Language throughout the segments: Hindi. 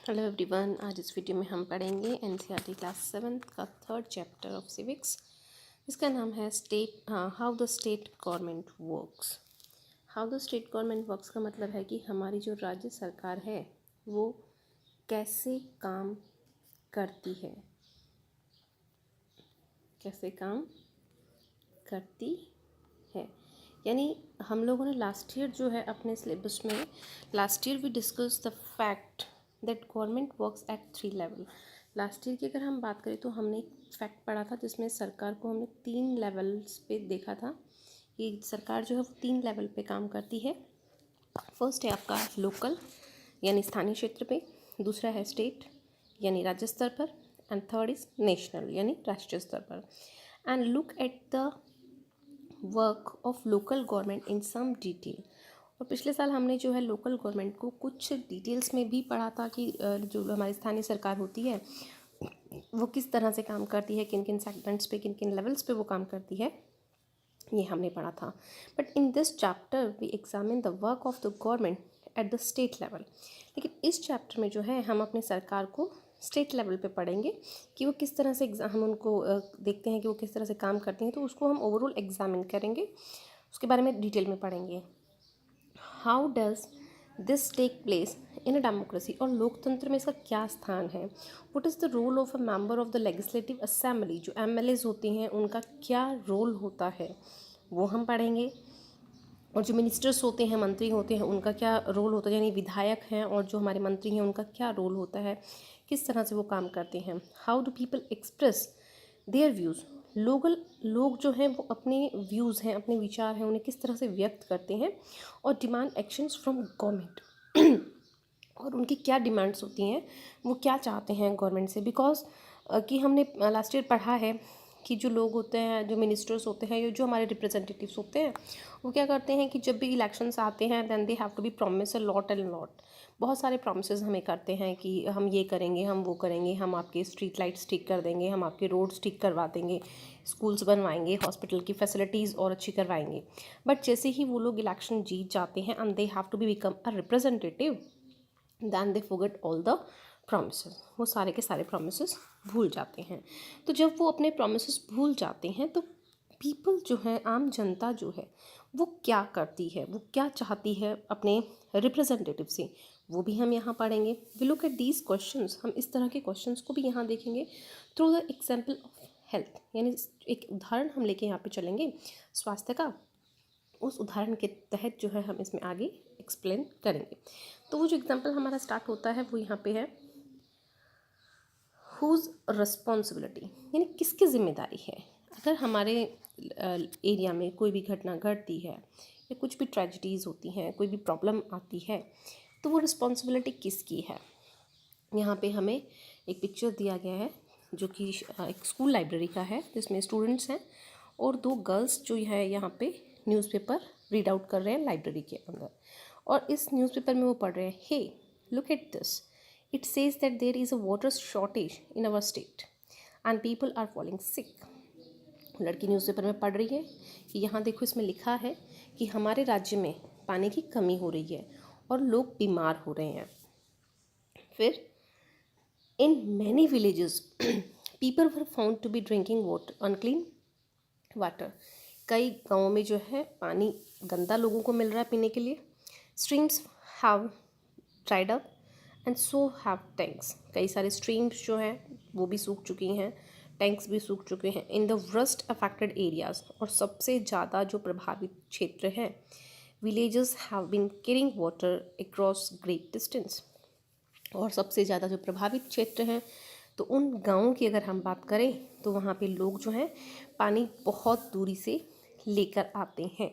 Hello everyone. आज इस वीडियो में हम पढ़ेंगे एनसीईआरटी क्लास 7 का थर्ड चैप्टर ऑफ सिविक्स। इसका नाम है how the state government works. How the state government works का मतलब है कि हमारी जो राज्य सरकार है वो कैसे काम करती है, कैसे काम करती है। यानी हम लोगों ने लास्ट ईयर जो है अपने सिलेबस में last year we discuss the fact that government works at 3 level. Last year की अगर हम बात करें तो हमने एक फैक्ट पढ़ा था जिसमें सरकार को हमने 3 लेवल्स पे देखा था कि सरकार जो है वो 3 लेवल पे काम करती है। फर्स्ट है आपका लोकल यानी स्थानीय क्षेत्र पे, दूसरा है स्टेट यानी राज्य स्तर पर, एंड थर्ड इज नेशनल यानी राष्ट्रीय स्तर पर। And look at the work of local government in some detail. और पिछले साल हमने जो है लोकल गवर्नमेंट को कुछ डिटेल्स में भी पढ़ा था कि जो हमारी स्थानीय सरकार होती है वो किस तरह से काम करती है, किन किन सेगमेंट्स पे, किन किन लेवल्स पे वो काम करती है, ये हमने पढ़ा था। But in this chapter we examine the work of the government at the state level. लेकिन इस चैप्टर में जो है हम अपनी सरकार को स्टेट लेवल पे पढ़ेंगे कि वो किस तरह से हम उनको देखते हैं कि वो किस तरह से काम करती हैं, तो उसको हम ओवरऑल एग्जामिन करेंगे, उसके बारे में डिटेल में पढ़ेंगे। How does this take place in a democracy, और लोकतंत्र में इसका क्या स्थान है। What is the role of a member of the legislative assembly, जो एमएलएज होती हैं उनका क्या रोल होता है वो हम पढ़ेंगे। और जो मिनिस्टर्स होते हैं, मंत्री होते हैं, उनका क्या रोल होता है, यानी विधायक हैं और जो हमारे मंत्री हैं उनका क्या रोल होता है, किस तरह से वो काम करते हैं। How do people express their views, लोग जो हैं वो अपने व्यूज़ हैं, अपने विचार हैं, उन्हें किस तरह से व्यक्त करते हैं। और डिमांड एक्शंस फ्रॉम गवर्नमेंट और उनकी क्या डिमांड्स होती हैं, वो क्या चाहते हैं गवर्नमेंट से। बिकॉज कि हमने लास्ट ईयर पढ़ा है कि जो लोग होते हैं, जो मिनिस्टर्स होते हैं या जो हमारे रिप्रेजेंटेटिव्स होते हैं, वो क्या करते हैं कि जब भी इलेक्शंस आते हैं then they have to be promise a lot and lot. बहुत सारे प्रॉमिसेस हमें करते हैं कि हम ये करेंगे, हम वो करेंगे, हम आपके स्ट्रीट लाइट्स ठीक कर देंगे, हम आपके रोड्स ठीक करवा देंगे, स्कूल्स बनवाएंगे, हॉस्पिटल की फैसिलिटीज़ और अच्छी करवाएंगे। बट जैसे ही वो लोग इलेक्शन जीत जाते हैं and they have to be become a representative, then they forget all the promises. वो सारे के सारे प्रॉमिसेस भूल जाते हैं। तो जब वो अपने प्रॉमिसेस भूल जाते हैं तो पीपल जो है, आम जनता जो है, वो क्या करती है, वो क्या चाहती है अपने रिप्रेजेंटेटिव से, वो भी हम यहाँ पढ़ेंगे। We look at these questions, हम इस तरह के क्वेश्चंस को भी यहाँ देखेंगे through the example of health, यानी एक उदाहरण हम लेके यहाँ पे चलेंगे स्वास्थ्य का, उस उदाहरण के तहत जो है हम इसमें आगे एक्सप्लेन करेंगे। तो वो जो एग्जाम्पल हमारा स्टार्ट होता है वो यहाँ पे है हुज रिस्पॉन्सिबिलिटी, यानी किसकी जिम्मेदारी है। अगर हमारे एरिया में कोई भी घटना घटती है या कुछ भी ट्रेजिडीज़ होती हैं, कोई भी प्रॉब्लम आती है, तो वो रिस्पॉन्सिबिलिटी किसकी है। यहाँ पे हमें एक पिक्चर दिया गया है जो कि एक स्कूल लाइब्रेरी का है, जिसमें स्टूडेंट्स हैं और 2 गर्ल्स जो है यहाँ पे न्यूज़पेपर रीड आउट कर रहे हैं लाइब्रेरी के अंदर। और इस न्यूज़पेपर में वो पढ़ रहे हैं, hey look at this, it says that there is a water shortage in our state and people are falling sick. लड़की न्यूज़पेपर में पढ़ रही है कि यहाँ देखो, इसमें लिखा है कि हमारे राज्य में पानी की कमी हो रही है और लोग बीमार हो रहे हैं। फिर in many villages people were found to be drinking water unclean water, कई गाँवों में जो है पानी गंदा लोगों को मिल रहा है पीने के लिए। Streams have dried up and so have tanks, कई सारे स्ट्रीम्स जो हैं वो भी सूख चुकी हैं, टैंक्स भी सूख चुके हैं। In the worst affected areas, और सबसे ज़्यादा जो प्रभावित क्षेत्र हैं, villages have been carrying water across great distance, और सबसे ज़्यादा जो प्रभावित क्षेत्र हैं तो उन गाँवों की अगर हम बात करें तो वहाँ पे लोग जो हैं पानी बहुत दूरी से लेकर आते हैं।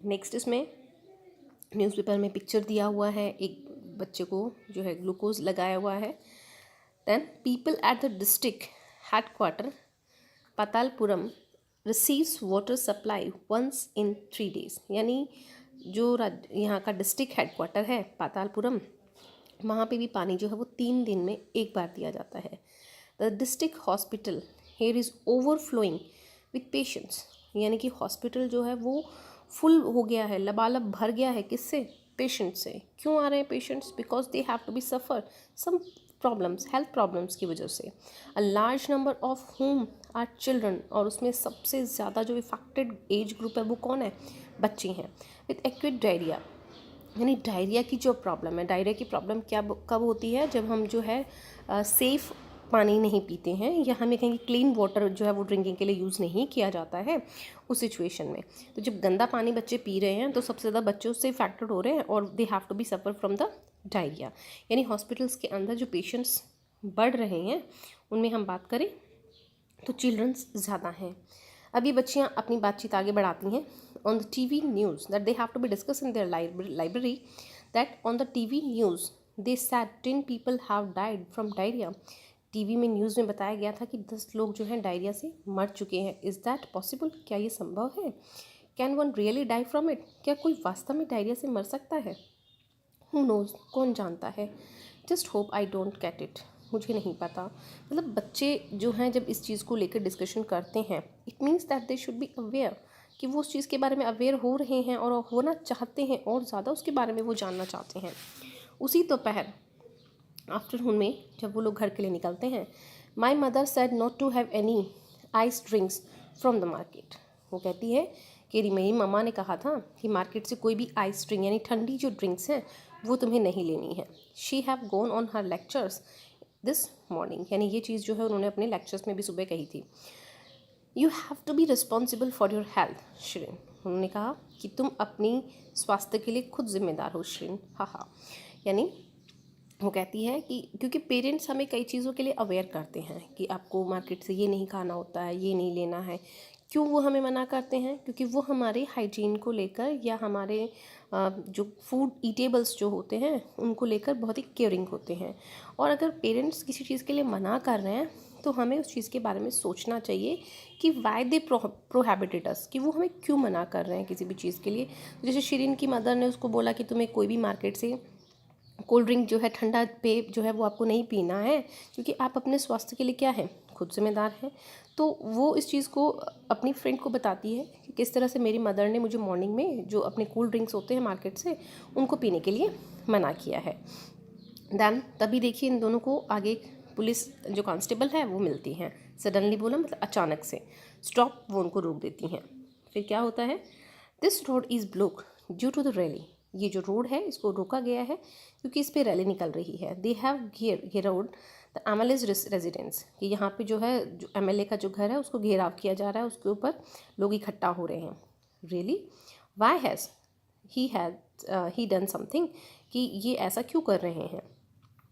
नेक्स्ट इसमें न्यूज़पेपर में पिक्चर दिया हुआ है, एक बच्चे को जो है ग्लूकोज लगाया हुआ है। Then people at the district headquarter Patalpuram receives water supply once in 3 days, यानी जो यहाँ का डिस्ट्रिक्ट हेडक्वार्टर है पातालपुरम, वहाँ पे भी पानी जो है वो 3 दिन में एक बार दिया जाता है। The district hospital here is overflowing with patients, यानी कि हॉस्पिटल जो है वो फुल हो गया है, लबालब भर गया है, किससे, पेशेंट से। क्यों आ रहे हैं patients? Because they have to be suffer some problems, health problems की वजह से। A large number of home are children, और उसमें सबसे ज़्यादा जो इफेक्टेड एज ग्रुप है वो कौन है? बच्चे हैं। विथ एक्यूट डायरिया, यानी डायरिया की जो प्रॉब्लम है, डायरिया की प्रॉब्लम क्या कब होती है? जब हम जो है सेफ़ पानी नहीं पीते हैं, या हमें कहेंगे क्लीन वाटर जो है वो ड्रिंकिंग के लिए यूज़ नहीं किया जाता है उस सिचुएशन में। तो जब गंदा पानी बच्चे पी रहे हैं तो सबसे ज़्यादा बच्चे उससे इफेक्टेड हो रहे हैं, और they have to be suffer from the diarrhoea. यानी हॉस्पिटल्स के अंदर जो पेशेंट्स बढ़ रहे हैं उनमें हम बात करें तो चिल्ड्रंस ज़्यादा हैं। अभी बच्चियाँ अपनी बातचीत आगे बढ़ाती हैं। On the TV news that they have to be discuss in their library, that on the TV news they said 10 people have died from diarrhoea. TV में न्यूज़ में बताया गया था कि 10 लोग जो हैं डायरिया से मर चुके हैं। Is that possible? क्या ये संभव है? Can one really die from it? क्या कोई वास्तव में डायरिया से मर सकता है? हु नोज़, कौन जानता है। Just hope I don't get it, मुझे नहीं पता। मतलब बच्चे जो हैं जब इस चीज़ को लेकर डिस्कशन करते हैं, it means that they should be aware, कि वो उस चीज़ के बारे में अवेयर हो रहे हैं और होना चाहते हैं, और ज़्यादा उसके बारे में वो जानना चाहते हैं। उसी दोपहर आफ्टरनून में जब वो लोग घर के लिए निकलते हैं, my mother said not to have any ice drinks from the market. वो कहती है कि मेरी मम्मा ने कहा था कि मार्केट से कोई भी आइस ड्रिंक यानी ठंडी जो ड्रिंक्स हैं वो तुम्हें नहीं लेनी है। She have gone on her lectures this morning, यानी ये चीज़ जो है उन्होंने अपने लेक्चर्स में भी सुबह कही थी। You have to be responsible for your health Shirin, उन्होंने कहा कि तुम अपनी स्वास्थ्य के लिए खुद जिम्मेदार हो शिरीन। हाँ, यानी वो कहती है कि क्योंकि पेरेंट्स हमें कई चीज़ों के लिए अवेयर करते हैं कि आपको मार्केट से ये नहीं खाना होता है, ये नहीं लेना है। क्यों वो हमें मना करते हैं? क्योंकि वो हमारे हाइजीन को लेकर, या हमारे जो फूड ईटेबल्स जो होते हैं उनको लेकर बहुत ही केयरिंग होते हैं। और अगर पेरेंट्स किसी चीज़ के लिए मना कर रहे हैं तो हमें उस चीज़ के बारे में सोचना चाहिए कि वाई दे प्रोहिबिटेड अस, कि वो हमें क्यों मना कर रहे हैं किसी भी चीज़ के लिए। जैसे शिरीन की मदर ने उसको बोला कि तुम्हें कोई भी मार्केट से कोल्ड ड्रिंक जो है, ठंडा पेय जो है वो आपको नहीं पीना है, क्योंकि आप अपने स्वास्थ्य के लिए क्या है, खुद जिम्मेदार हैं। तो वो इस चीज़ को अपनी फ्रेंड को बताती है कि किस तरह से मेरी मदर ने मुझे मॉर्निंग में जो अपने कोल्ड ड्रिंक्स होते हैं मार्केट से उनको पीने के लिए मना किया है। दैन तभी देखिए इन दोनों को आगे पुलिस जो कांस्टेबल है वो मिलती हैं। सडनली बोला मतलब अचानक से, स्टॉप, वो उनको रोक देती हैं। फिर क्या होता है? This road is block due to the rally, ये जो रोड है इसको रोका गया है क्योंकि इस पे रैली निकल रही है। दे हैव घेराउड द एमएलए's रेजिडेंस, कि यहाँ पे जो है जो एमएलए का जो घर है उसको घेराव किया जा रहा है, उसके ऊपर लोग इकट्ठा हो रहे हैं। Really? Why has he done something, कि ये ऐसा क्यों कर रहे हैं?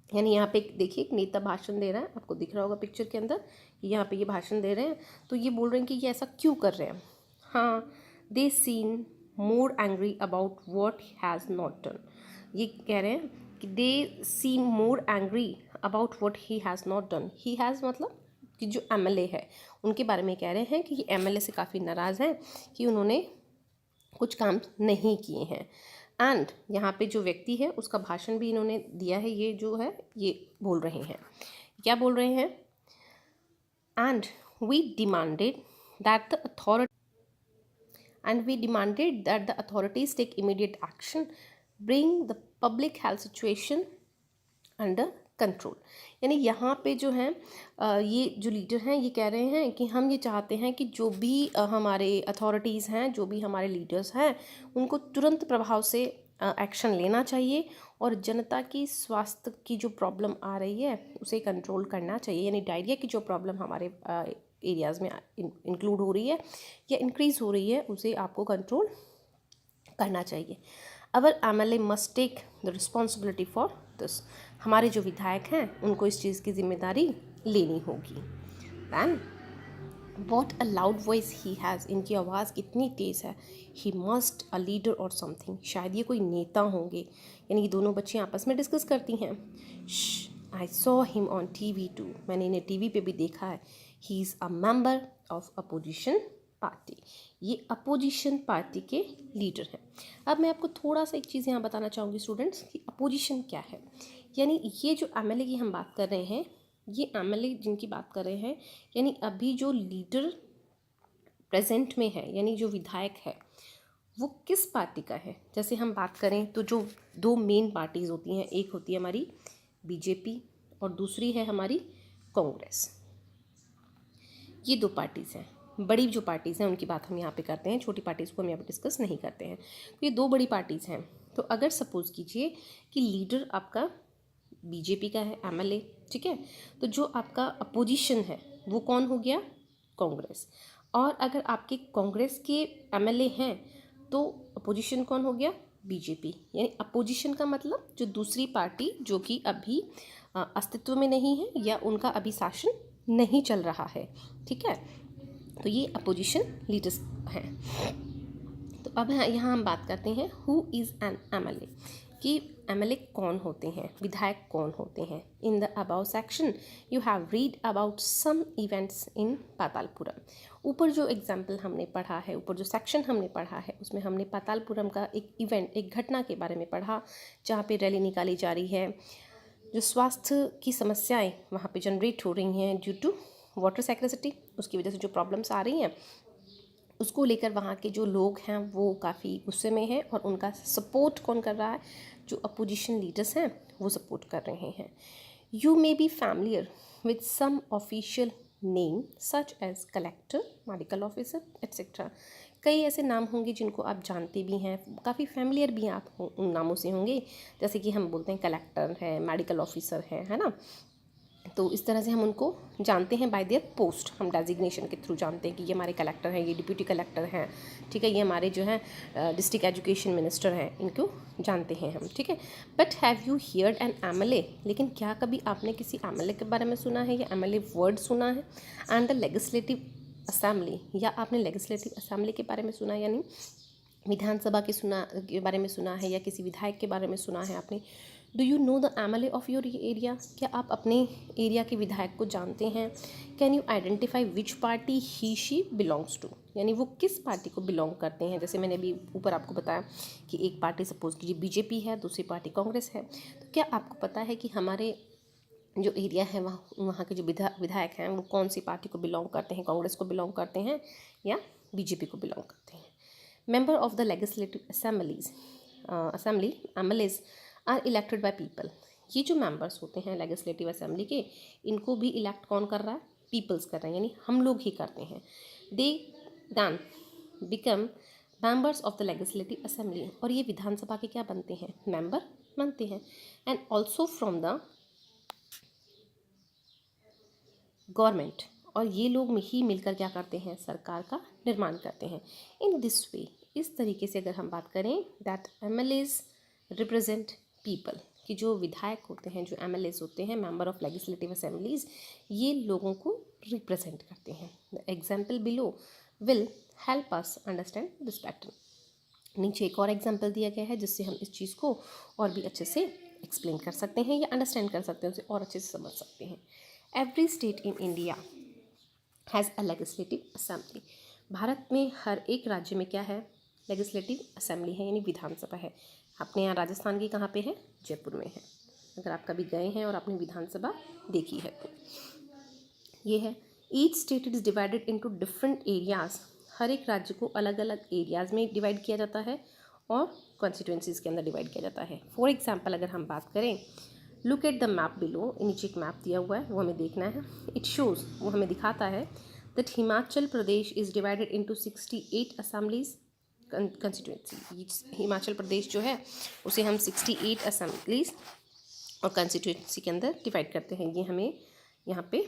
यानी यहाँ पे देखिए एक नेता भाषण दे रहा है, आपको दिख रहा होगा पिक्चर के अंदर कि यहाँ पे ये भाषण दे रहे हैं, तो ये बोल रहे हैं कि ये ऐसा क्यों कर रहे हैं। हाँ, they seen more angry about what has not done, ये कह रहे हैं कि they seem more angry about what he has not done. He has मतलब कि जो एमएलए है उनके बारे में कह रहे हैं कि ये एमएलए से काफ़ी नाराज़ हैं कि उन्होंने कुछ काम नहीं किए हैं। एंड यहाँ पे जो व्यक्ति है उसका भाषण भी इन्होंने दिया है, ये जो है ये बोल रहे हैं, क्या बोल रहे हैं? And we demanded that the authorities take immediate action, bring the public health situation under control. यानी यहाँ पे जो है ये जो लीडर हैं ये कह रहे हैं कि हम ये चाहते हैं कि जो भी हमारे अथॉरिटीज़ हैं, जो भी हमारे लीडर्स हैं, उनको तुरंत प्रभाव से एक्शन लेना चाहिए और जनता की स्वास्थ्य की जो प्रॉब्लम आ रही है उसे कंट्रोल करना चाहिए। यानी डायरिया की जो प्रॉब्लम हमारे एरियाज़ में इंक्लूड हो रही है या इंक्रीज़ हो रही है उसे आपको कंट्रोल करना चाहिए। Our MLA must take the responsibility for this, हमारे जो विधायक हैं उनको इस चीज़ की जिम्मेदारी लेनी होगी। Then what a loud voice he has, इनकी आवाज़ कितनी तेज़ है। He must a leader or something, शायद ये कोई नेता होंगे। यानी ये दोनों बच्चियाँ आपस में डिस्कस करती हैं। I saw him on TV too, मैंने इन्हें टीवी पे भी देखा है। He is a member of opposition party, ये अपोजिशन पार्टी के लीडर हैं। अब मैं आपको थोड़ा सा एक चीज़ यहाँ बताना चाहूँगी स्टूडेंट्स कि अपोजिशन क्या है। यानी ये जो एमएलए की हम बात कर रहे हैं, ये एमएलए जिनकी बात कर रहे हैं, यानी अभी जो लीडर प्रेजेंट में है, यानी जो विधायक है वो किस पार्टी का है। जैसे हम बात करें तो जो दो मेन पार्टीज़ होती हैं, एक होती है हमारी बीजेपी और दूसरी है हमारी कांग्रेस। ये दो पार्टीज़ हैं, बड़ी जो पार्टीज़ हैं उनकी बात हम यहाँ पे करते हैं, छोटी पार्टीज़ को हम यहाँ पे डिस्कस नहीं करते हैं। तो ये दो बड़ी पार्टीज़ हैं। तो अगर सपोज़ कीजिए कि लीडर आपका बीजेपी का है, एमएलए, ठीक है, तो जो आपका अपोजिशन है वो कौन हो गया, कांग्रेस। और अगर आपके कांग्रेस के एमएलए हैं तो अपोजिशन कौन हो गया, बीजेपी। यानी अपोजिशन का मतलब जो दूसरी पार्टी जो कि अभी अस्तित्व में नहीं है या उनका अभी शासन नहीं चल रहा है, ठीक है। तो ये अपोजिशन लीडर्स हैं। तो अब यहाँ हम बात करते हैं हु इज़ एन एमएलए, कि एमएलए कौन होते हैं, विधायक कौन होते हैं। In the above section you have read about some events in Patalpuram. ऊपर जो एग्जाम्पल हमने पढ़ा है, ऊपर जो सेक्शन हमने पढ़ा है, उसमें हमने पातालपुरम का एक इवेंट, एक घटना के बारे में पढ़ा, जहाँ पे रैली निकाली जा रही है। जो स्वास्थ्य की समस्याएं वहाँ पे जनरेट हो रही हैं ड्यू टू वाटर स्कैर्सिटी, उसकी वजह से जो प्रॉब्लम्स आ रही हैं उसको लेकर वहाँ के जो लोग हैं वो काफ़ी गुस्से में हैं। और उनका सपोर्ट कौन कर रहा है, जो अपोजिशन लीडर्स हैं वो सपोर्ट कर रहे हैं। You may be familiar with some official name such as collector, medical officer etcetera. कई ऐसे नाम होंगे जिनको आप जानते भी हैं, काफ़ी फैमिलियर भी आप उन नामों से होंगे। जैसे कि हम बोलते हैं कलेक्टर है, मेडिकल ऑफिसर है ना। तो इस तरह से हम उनको जानते हैं बाय देयर पोस्ट, हम डेजिग्नेशन के थ्रू जानते हैं कि ये हमारे कलेक्टर हैं, ये डिप्यूटी कलेक्टर हैं, ठीक है, ये हमारे जो है डिस्ट्रिक्ट एजुकेशन मिनिस्टर हैं, इनको जानते हैं हम, ठीक है। But have you heard N MLA, लेकिन क्या कभी आपने किसी एमएलए के बारे में सुना है या एमएलए वर्ड सुना है। एंड द लेजिस्लेटिव असेंबली, या आपने लेजिस्लेटिव असेंबली के बारे में सुना, यानी विधानसभा के बारे में सुना है, या किसी विधायक के बारे में सुना है आपने। Do you know the MLA of your area, क्या आप अपने एरिया के विधायक को जानते हैं। Can you identify which party he she belongs to, यानी वो किस पार्टी को बिलोंग करते हैं। जैसे मैंने अभी ऊपर आपको बताया कि एक पार्टी सपोज कीजिए बीजेपी है, दूसरी पार्टी कांग्रेस है। तो क्या आपको पता है कि हमारे जो एरिया है वहाँ के जो विधायक हैं वो कौन सी पार्टी को बिलोंग करते हैं, कांग्रेस को बिलोंग करते हैं या बीजेपी को बिलोंग करते हैं। Member of the legislative assembly MLAs are elected by people. ये जो मेंबर्स होते हैं लेजिस्लेटिव असेंबली के, इनको भी इलेक्ट कौन कर रहा है, पीपल्स कर रहे हैं, यानी हम लोग ही करते हैं। They then become members of the legislative assembly, और ये विधानसभा के क्या बनते हैं, मेंबर बनते हैं। And also from the government, और ये लोग ही मिलकर क्या करते हैं, सरकार का निर्माण करते हैं। इन दिस वे, इस तरीके से अगर हम बात करें, दैट एमएलएज रिप्रेजेंट पीपल, कि जो विधायक होते हैं, जो एमएलएज होते हैं, मेंबर ऑफ लेजिस्लेटिव असेंबलीज, ये लोगों को रिप्रेजेंट करते हैं। The example below will help us understand this pattern. नीचे एक और एग्जाम्पल दिया गया है जिससे हम इस चीज़ को और भी अच्छे से एक्सप्लेन कर सकते हैं या अंडरस्टैंड कर सकते हैं, उसे और अच्छे से समझ सकते हैं। Every state in India has a legislative assembly. Bharat में हर एक राज्य में क्या है, लेजिस्लेटिव असेंबली है, यानी विधानसभा है। अपने यहाँ राजस्थान की कहाँ पे है, जयपुर में है। अगर आप कभी गए हैं और आपने विधानसभा देखी है तो ये है। Each state is divided into different areas, हर एक राज्य को अलग अलग एरियाज़ में डिवाइड किया जाता है और कॉन्स्टिट्यूंसीज़ के अंदर डिवाइड किया जाता है। फॉर एग्जाम्पल अगर हम बात करें, look at the map below, नीचे एक मैप दिया हुआ है वो हमें देखना है। इट शोज़, वो हमें दिखाता है that Himachal Pradesh is divided into 68 assemblies constituency. Himachal Pradesh जो है उसे हम 68 असेंबलीज और कंस्टिट्यूंसी के अंदर डिवाइड करते हैं। ये हमें यहाँ पे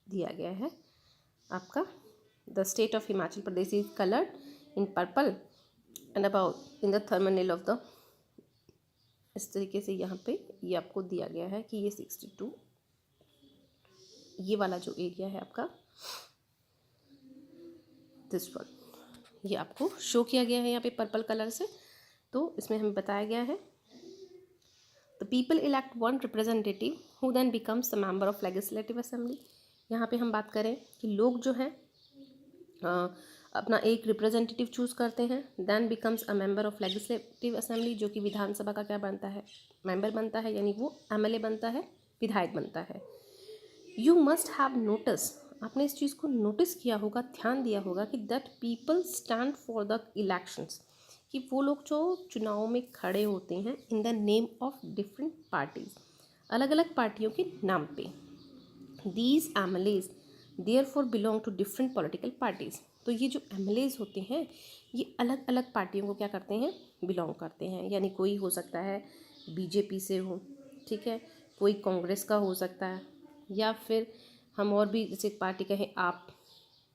दिया गया है आपका। The state of Himachal Pradesh is coloured in purple and about in the terminal of the, इस तरीके से यहाँ पे ये आपको दिया गया है कि ये 62, ये वाला जो एरिया है आपका, दिस वन, ये आपको शो किया गया है यहाँ पे पर्पल कलर से। तो इसमें हमें बताया गया है the people elect one representative who then becomes the member of legislative assembly. यहाँ पे हम बात करें कि लोग जो हैं अपना एक रिप्रेजेंटेटिव चूज़ करते हैं, then becomes a member of legislative assembly, जो कि विधानसभा का क्या बनता है, मेंबर बनता है, यानी वो एमएलए बनता है, विधायक बनता है। यू मस्ट हैव नोटिस आपने इस चीज़ को नोटिस किया होगा, ध्यान दिया होगा कि that people stand for the elections, कि वो लोग जो चुनाव में खड़े होते हैं in the name of different parties, अलग अलग पार्टियों के नाम पे। These MLAs therefore belong to different political parties. तो ये जो एमएलएज होते हैं ये अलग अलग पार्टियों को क्या करते हैं, बिलोंग करते हैं। यानी कोई हो सकता है बीजेपी से हो, ठीक है, कोई कांग्रेस का हो सकता है, या फिर हम और भी जैसे पार्टी कहें आप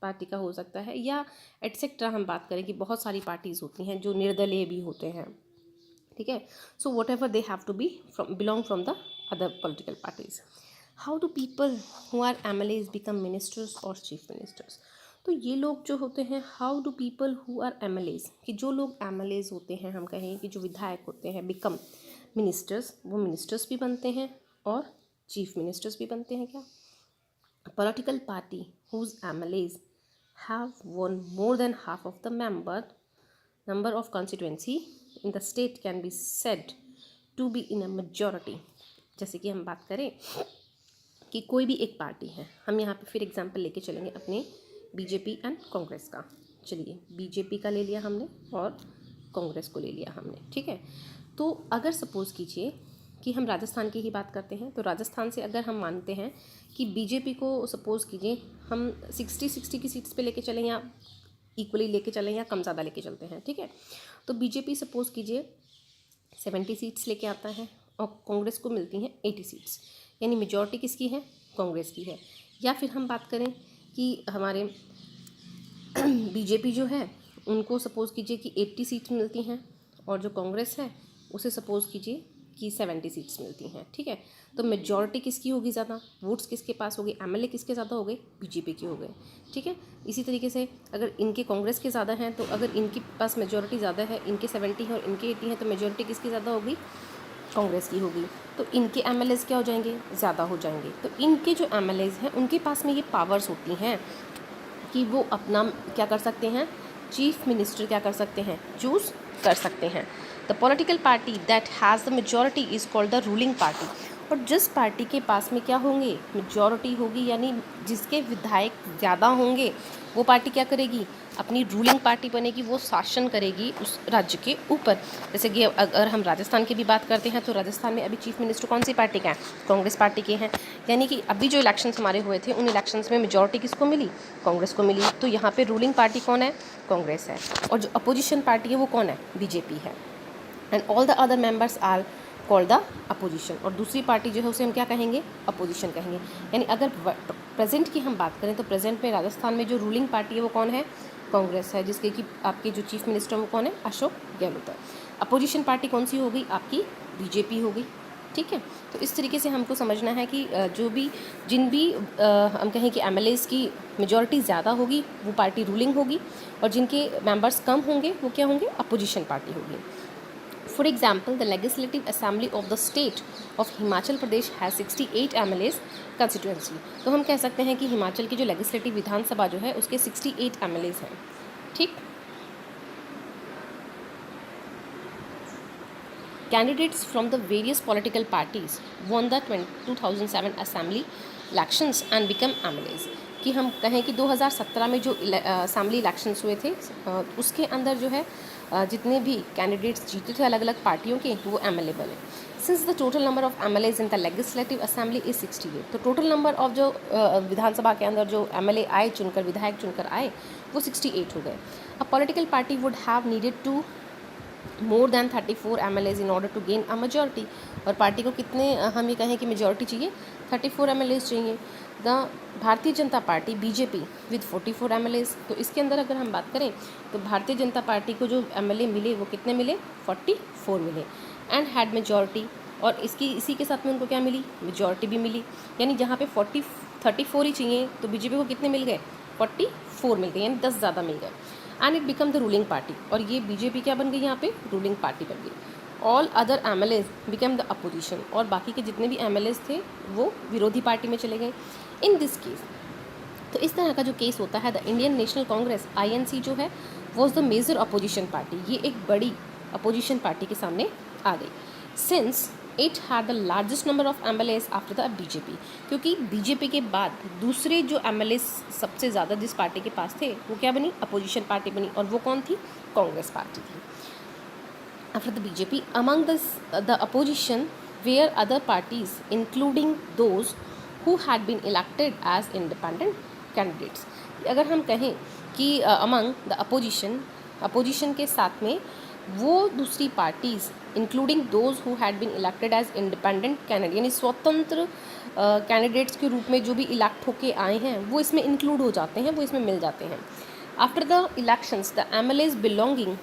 पार्टी का हो सकता है, या एटसेट्रा हम बात करें कि बहुत सारी पार्टीज़ होती हैं जो निर्दलीय भी होते हैं, ठीक है। So whatever they have to be from belong from the other political parties. How do people who are MLAs become ministers और चीफ मिनिस्टर्स। तो ये लोग जो होते हैं, how do people who are MLAs, कि जो लोग एमएलएज होते हैं, हम कहें कि जो विधायक होते हैं, बिकम मिनिस्टर्स, वो मिनिस्टर्स भी बनते हैं और चीफ मिनिस्टर्स भी बनते हैं। क्या political party whose MLAs have won more than half of the number of constituency in the state can be said to be in a majority। जैसे कि हम बात करें कि कोई भी एक पार्टी है, हम यहाँ पे फिर एग्जांपल लेके चलेंगे अपने बीजेपी एंड कांग्रेस का। चलिए बीजेपी का ले लिया हमने और कांग्रेस को ले लिया हमने, ठीक है। तो अगर सपोज़ कीजिए कि हम राजस्थान की ही बात करते हैं, तो राजस्थान से अगर हम मानते हैं कि बीजेपी को सपोज़ कीजिए हम 60 की सीट्स पे लेके चलें, या इक्वली लेके चलें, या कम ज़्यादा लेके चलते हैं, ठीक है। तो बीजेपी सपोज़ कीजिए 70 सीट्स लेके आता है और कांग्रेस को मिलती हैं 80 सीट्स, यानी मेजॉरिटी किसकी है, कांग्रेस की है। या फिर हम बात करें कि हमारे बीजेपी जो है उनको सपोज़ कीजिए कि 80 सीट्स मिलती हैं, और जो कांग्रेस है उसे सपोज़ कीजिए कि 70 सीट्स मिलती हैं, ठीक है। तो मेजॉरिटी किसकी होगी ज़्यादा, वोट्स किसके पास हो गए, एमएलए किसके ज़्यादा हो गए, बीजेपी के हो गए, ठीक है। इसी तरीके से अगर इनके कांग्रेस के ज़्यादा हैं, तो अगर इनके पास मेजॉरिटी ज़्यादा है, इनके 70 है और इनके 80 है, तो मेजॉरिटी किसकी ज़्यादा होगी, कांग्रेस की होगी। तो इनके एमएलएज क्या हो जाएंगे, ज़्यादा हो जाएंगे। तो इनके जो एमएलएज हैं उनके पास में ये पावर्स होती हैं कि वो अपना क्या कर सकते हैं, चीफ मिनिस्टर क्या कर सकते हैं, चूज़ कर सकते हैं। The political party that has the majority is called the ruling party. और जिस पार्टी के पास में क्या होंगे, मेजॉरिटी होगी, यानी जिसके विधायक ज़्यादा होंगे, वो पार्टी क्या करेगी, अपनी रूलिंग पार्टी बनेगी, वो शासन करेगी उस राज्य के ऊपर। जैसे कि अगर हम राजस्थान की भी बात करते हैं, तो राजस्थान में अभी चीफ मिनिस्टर कौन सी पार्टी का है, कांग्रेस पार्टी के हैं। यानी कि अभी जो इलेक्शंस हमारे हुए थे, उन इलेक्शंस में मेजॉरिटी किसको मिली, कांग्रेस को मिली। तो यहाँ पे रूलिंग पार्टी कौन है, कांग्रेस है, और जो अपोजिशन पार्टी है वो कौन है, बीजेपी है। And all the other members are called the opposition. और दूसरी पार्टी जो है उसे हम क्या कहेंगे, अपोजिशन कहेंगे। यानी अगर प्रेजेंट की हम बात करें, तो प्रेजेंट में राजस्थान में जो रूलिंग पार्टी है वो कौन है, कांग्रेस है, जिसके कि आपके जो चीफ मिनिस्टर वो कौन है, अशोक गहलोत है। अपोजिशन पार्टी कौन सी होगी, आपकी बीजेपी होगी, ठीक है। तो इस तरीके से हमको समझना है कि जो भी जिन भी हम कहें कि एमएलएज की मेजॉरिटी ज़्यादा होगी वो पार्टी रूलिंग होगी, और जिनके मेंबर्स कम होंगे वो क्या होंगे, अपोजिशन पार्टी होगी। For example, the Legislative Assembly of the state of Himachal Pradesh has 68 MLAs constituency। तो हम कह सकते हैं कि हिमाचल की जो लेजिस्लेटिव विधानसभा जो है उसके 68 MLAs हैं, ठीक। Candidates from the various political parties won the 2007 Assembly elections and become MLAs। कि हम कहें कि 2017 में जो असेंबली इलेक्शंस हुए थे उसके अंदर जो है जितने भी कैंडिडेट्स जीते थे अलग अलग पार्टियों के, वो एमएलए बने। Since the total number of MLAs in the legislative assembly is 68। तो टोटल नंबर ऑफ जो विधानसभा के अंदर जो एमएलए आए चुनकर, विधायक चुनकर आए, वो 68 हो गए। A political party would have needed to more than 34 MLAs in order to gain a majority. और पार्टी को कितने हम ये कहें कि मेजॉरिटी चाहिए, 34 MLAs चाहिए। The Bharatiya Janata party BJP with 44 MLAs। तो इसके अंदर अगर हम बात करें तो भारतीय जनता पार्टी को जो एमएलए मिले वो कितने मिले, 44 मिले। एंड हैड मेजॉरिटी, और इसी के साथ में उनको क्या मिली, मेजॉरिटी भी मिली। यानी जहाँ पे 34 ही चाहिए तो बीजेपी को कितने मिल गए, 44 मिल गए, यानी 10 ज़्यादा मिल गए। And it become the ruling party, और ये बीजेपी क्या बन गई, यहाँ पे रूलिंग पार्टी बन गई। All other MLAs become the opposition, और बाकी के जितने भी एमएलएज थे वो विरोधी पार्टी में चले गए। इन दिस केस, तो इस तरह का जो केस होता है, द इंडियन नेशनल कांग्रेस INC जो है was the major opposition party. ये एक बड़ी अपोजिशन पार्टी के सामने आ गई। Since it had the largest number of MLAs after the BJP, क्योंकि BJP के बाद दूसरे जो MLAs सबसे ज़्यादा जिस पार्टी के पास थे वो क्या बनी, अपोजिशन पार्टी बनी, और वो कौन थी, कांग्रेस पार्टी थी. After the BJP among the opposition were other parties including those who had been elected as independent candidates. अगर हम कहें कि among the अपोजिशन के साथ में वो दूसरी parties including those who had been elected as independent candidate, यानी स्वतंत्र कैंडिडेट्स के रूप में जो भी इलेक्ट होके आए हैं वो इसमें इंक्लूड हो जाते हैं, वो इसमें मिल जाते हैं. After the elections the MLAs belonging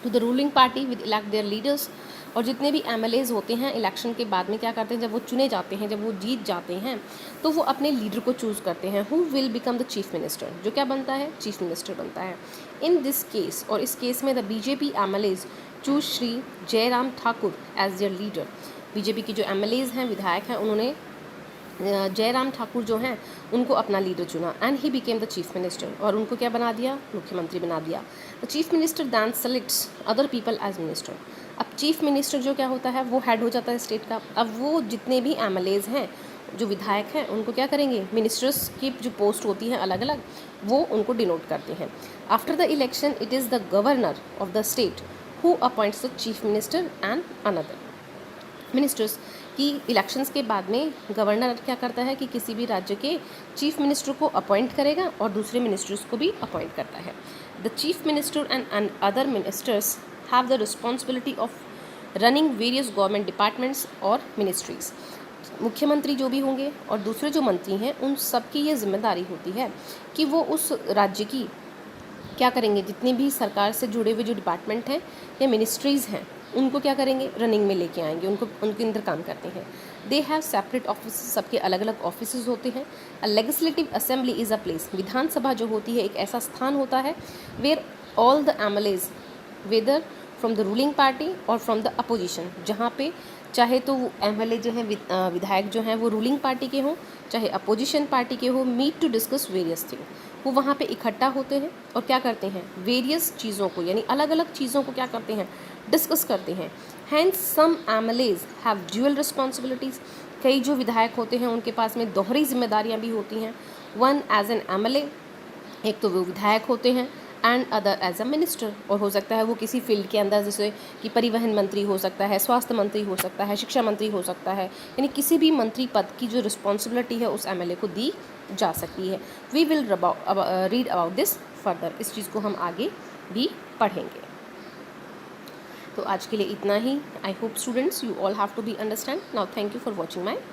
to the ruling party with elect their leaders, और जितने भी MLAs होते हैं इलेक्शन के बाद में क्या करते हैं, जब वो चुने जाते हैं, जब वो जीत जाते हैं तो वो अपने लीडर को चूज़ करते हैं, who will become the chief minister, जो क्या बनता है, चीफ मिनिस्टर बनता है. इन दिस केस, और इस केस में the BJP MLAs choose Shri Jairam Thakur as their leader. BJP की जो MLAs हैं, विधायक हैं, उन्होंने जयराम ठाकुर जो हैं उनको अपना लीडर चुना. And he became the chief minister, और उनको क्या बना दिया, मुख्यमंत्री बना दिया. The chief minister then selects other people as minister. अब चीफ मिनिस्टर जो क्या होता है, वो हेड हो जाता है स्टेट का. अब वो जितने भी MLAs हैं, जो विधायक हैं, उनको क्या करेंगे, मिनिस्टर्स की जो पोस्ट होती हैं अलग अलग, वो उनको डिनोट करते हैं. After the election it is the governor of the state who appoints the chief minister and another ministers. कि इलेक्शंस के बाद में गवर्नर क्या करता है कि किसी भी राज्य के चीफ मिनिस्टर को अपॉइंट करेगा और दूसरे मिनिस्टर्स को भी अपॉइंट करता है. The chief minister and other ministers have the responsibility of running various government departments और मिनिस्ट्रीज. मुख्यमंत्री जो भी होंगे और दूसरे जो मंत्री हैं उन सबकी ये जिम्मेदारी होती है कि वो उस राज्य की क्या करेंगे, जितनी भी सरकार से जुड़े हुए जो डिपार्टमेंट हैं या मिनिस्ट्रीज़ हैं उनको क्या करेंगे, रनिंग में लेके आएंगे, उनको उनके अंदर काम करते हैं. दे हैव सेपरेट ऑफिस, सबके अलग अलग ऑफिस होते हैं. A legislative assembly is a place, विधानसभा जो होती है एक ऐसा स्थान होता है where all the MLAs whether from the ruling party और फ्रॉम द अपोजिशन, जहाँ पे चाहे तो MLA जो हैं विधायक जो हैं वो रूलिंग पार्टी के हों चाहे अपोजिशन पार्टी के हो, meet to discuss various thing. वो वहाँ पे इकट्ठा होते हैं और क्या करते हैं, वेरियस चीज़ों को, यानी अलग अलग चीज़ों को क्या करते हैं, डिस्कस करते हैं. Hence some MLAs have dual responsibilities, कई जो विधायक होते हैं उनके पास में दोहरी जिम्मेदारियाँ भी होती हैं. वन एज एन MLA, एक तो वो विधायक होते हैं, and other as a minister, और हो सकता है वो किसी फील्ड के अंदर, जैसे कि परिवहन मंत्री हो सकता है, स्वास्थ्य मंत्री हो सकता है, शिक्षा मंत्री हो सकता है, यानी किसी भी मंत्री पद की जो रिस्पॉन्सिबिलिटी है उस MLA को दी जा सकती है. We will read about this further, इस चीज़ को हम आगे भी पढ़ेंगे. तो आज के लिए इतना ही. I hope students you all have to be understand. Now thank you for watching my